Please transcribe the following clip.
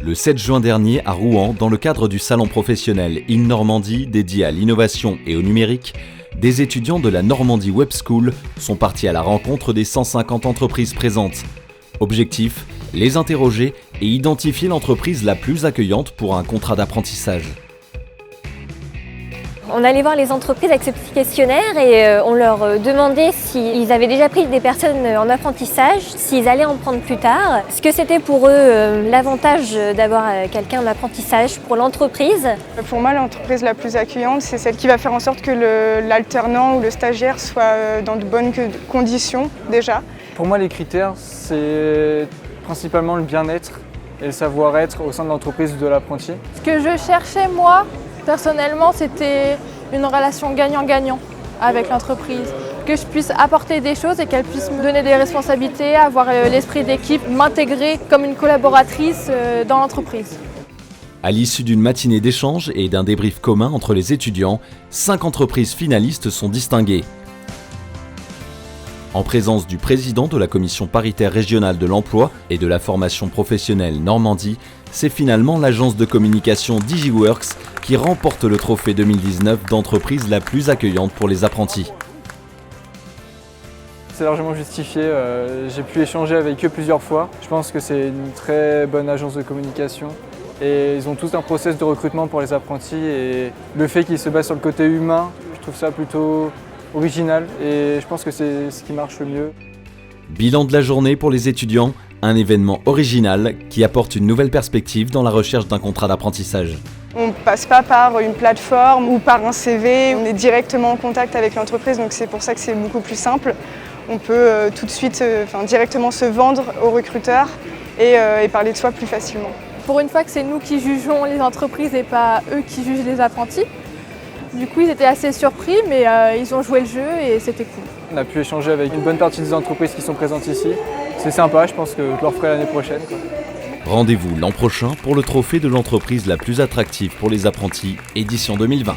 Le 7 juin dernier, à Rouen, dans le cadre du salon professionnel InNormandie dédié à l'innovation et au numérique, des étudiants de la Normandie Web School sont partis à la rencontre des 150 entreprises présentes. Objectif, les interroger et identifier l'entreprise la plus accueillante pour un contrat d'apprentissage. On allait voir les entreprises avec ce petit questionnaire et on leur demandait s'ils avaient déjà pris des personnes en apprentissage, s'ils allaient en prendre plus tard, ce que c'était pour eux l'avantage d'avoir quelqu'un en apprentissage pour l'entreprise. Pour moi, l'entreprise la plus accueillante, c'est celle qui va faire en sorte que l'alternant ou le stagiaire soit dans de bonnes conditions déjà. Pour moi, les critères, c'est principalement le bien-être et le savoir-être au sein de l'entreprise de l'apprenti. Ce que je cherchais, moi, personnellement, c'était une relation gagnant-gagnant avec l'entreprise. Que je puisse apporter des choses et qu'elle puisse me donner des responsabilités, avoir l'esprit d'équipe, m'intégrer comme une collaboratrice dans l'entreprise. À l'issue d'une matinée d'échange et d'un débrief commun entre les étudiants, 5 entreprises finalistes sont distinguées. En présence du président de la commission paritaire régionale de l'emploi et de la formation professionnelle Normandie, c'est finalement l'agence de communication DigiWorks qui remporte le trophée 2019 d'entreprise la plus accueillante pour les apprentis. C'est largement justifié, j'ai pu échanger avec eux plusieurs fois. Je pense que c'est une très bonne agence de communication et ils ont tous un process de recrutement pour les apprentis et le fait qu'ils se basent sur le côté humain, je trouve ça plutôt original et je pense que c'est ce qui marche le mieux. Bilan de la journée pour les étudiants, un événement original qui apporte une nouvelle perspective dans la recherche d'un contrat d'apprentissage. On ne passe pas par une plateforme ou par un CV, on est directement en contact avec l'entreprise, donc c'est pour ça que c'est beaucoup plus simple. On peut tout de suite directement se vendre aux recruteurs et parler de soi plus facilement. Pour une fois que c'est nous qui jugeons les entreprises et pas eux qui jugent les apprentis. Du coup, ils étaient assez surpris, mais ils ont joué le jeu et c'était cool. On a pu échanger avec une bonne partie des entreprises qui sont présentes ici. C'est sympa, je pense que je le referai l'année prochaine. Rendez-vous l'an prochain pour le trophée de l'entreprise la plus attractive pour les apprentis, édition 2020.